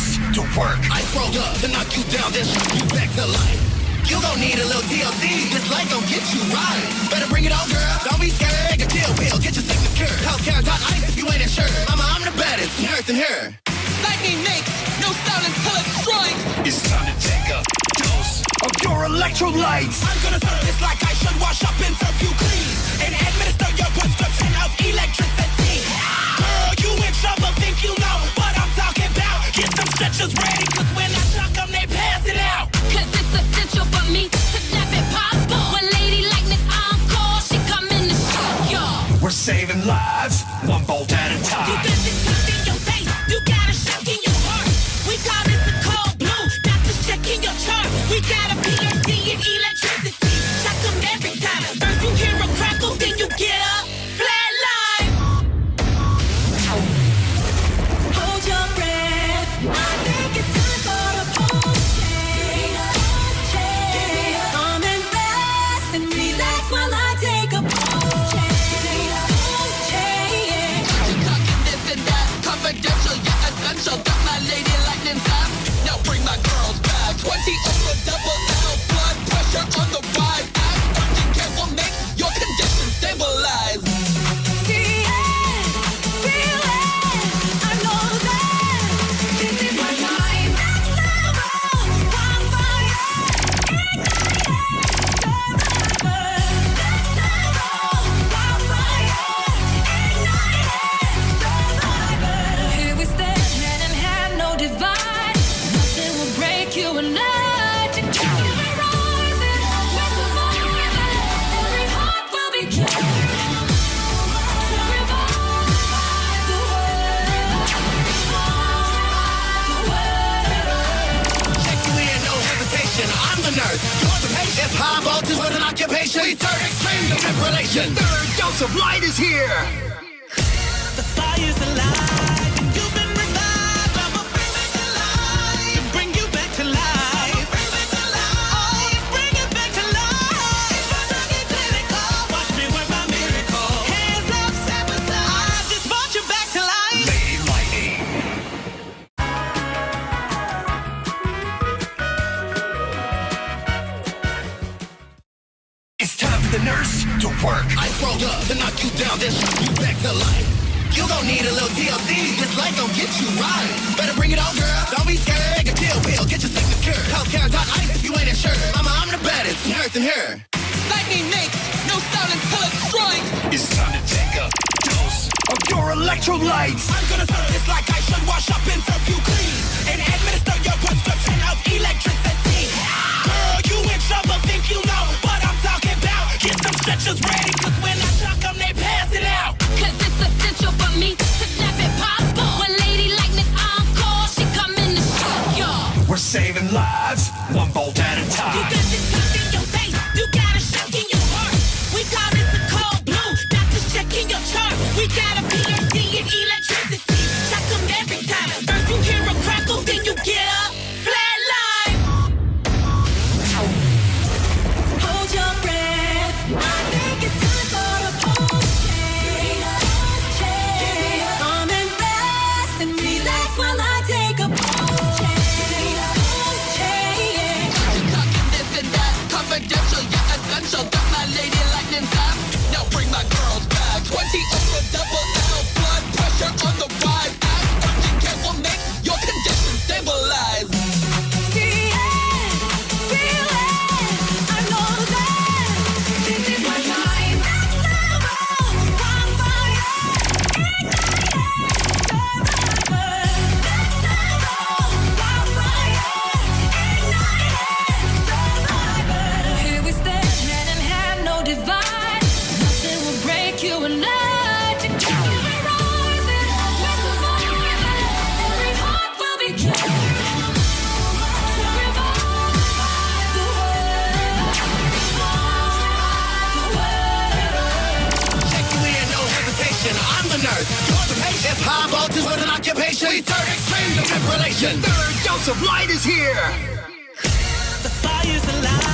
nurse to work. I rolled up to knock you down, then shoot you back to life. You gon' need a little TLC, this life gon' get you right. Better bring it on, girl, don't be scared. Take a kill pill, get your sickness cured. Healthcare.ice if you ain't insured. Mama, I'm the baddest nurse in here. Lightning makes no sound until it strikes. It's time to take a dose of your electrolytes. I'm gonna serve this like I should, wash up and serve you clean, and administer your prescription of electricity. Girl, you in trouble, think you know what I'm talking about. Get some stretchers ready, cause when I shock them, they pass it out. Cause it's essential for me to snap it pop on. When Lady Lightning's on call, she come in to shock y'all. We're saving lives, one bolt at a You time. got this pop in your face, you got a shock in your heart. We call this a cold blue, doctors checking your chart. We got a PhD in electricity, shock them every time. First you hear a crackle, then you get a flatline. Hold your breath. I think it's time for the pulse change. Come and rest and relax while I take a pulse change. Talking this and that, confidential yet essential. Got my Lady Lightning time. Now bring my girls back. 20 over double L, blood pressure on the rise. As urgent care will make your condition stabilize. See it, feel it. I know that this is my time. Next level, on fire, ignited, survivor. Next level, on fire, ignited, survivor. Here we stand, hand in hand, no divide. Nothing will break you and I. Together we're rising, we're surviving. Every heart will be true. Check you in, no hesitation. I'm the nurse, you're the patient. If high voltage was an occupation, we third extreme defibrillation. Third dose of light is here. The fire's alive, and you've been revived. I'ma bring back to life, to bring you back to life. Bring back to life, oh, bring it back to life. It's my target clinical. Watch me work my miracle. Hands up, side by side. I just brought you back to life. Lady Lightning. It's time for the nurse to work. I rolled up to knock you down, then shoot you back to life. You gon' need a little TLC, this life gon' get you right. Better bring it on, girl, don't be scared. Take a kill pill, get your sickness cured. Healthcare.ice if you ain't insured. Mama, I'm the baddest nurse in here. Lightning makes no sound until it strikes. It's time to take a dose of your electrolytes. I'm gonna serve this like I should, wash up and serve you clean, and administer your prescription of electricity. Girl, you in trouble, think you know what I'm talking about. Get some stretchers ready, cause when I shock them, they pass it out. Cause it's essential for me to snap it pop on. When Lady Lightning's on call, she come in to shock y'all. We're saving lives, one bolt at a You time. got this pop in your face, you got a shock in your heart. We call this a cold blue, doctors checking your chart. We got a PhD in electricity, shock them every time. First you hear a crackle, then you get a flatline. Hold your breath. I think it's time for the pulse change. Come and rest and relax while I take a pulse change. Talking this and that, confidential yet essential. Got my Lady Lightning time. Now bring my girls back. 20 over double L, blood pressure on the rise. As urgent care will make your condition stabilize. See it, feel it. I know that this is my time. Next level, on fire, ignited, survivor. Next level, on fire, ignited, survivor. Here we stand, hand in hand, no divide. Nothing will break you and I. Together we're rising, we're surviving. Every heart will be true. Check you in, no hesitation. I'm the nurse, you're the patient. If high voltage was an occupation, we third extreme defibrillation. Third dose of light is here. The fire's alive.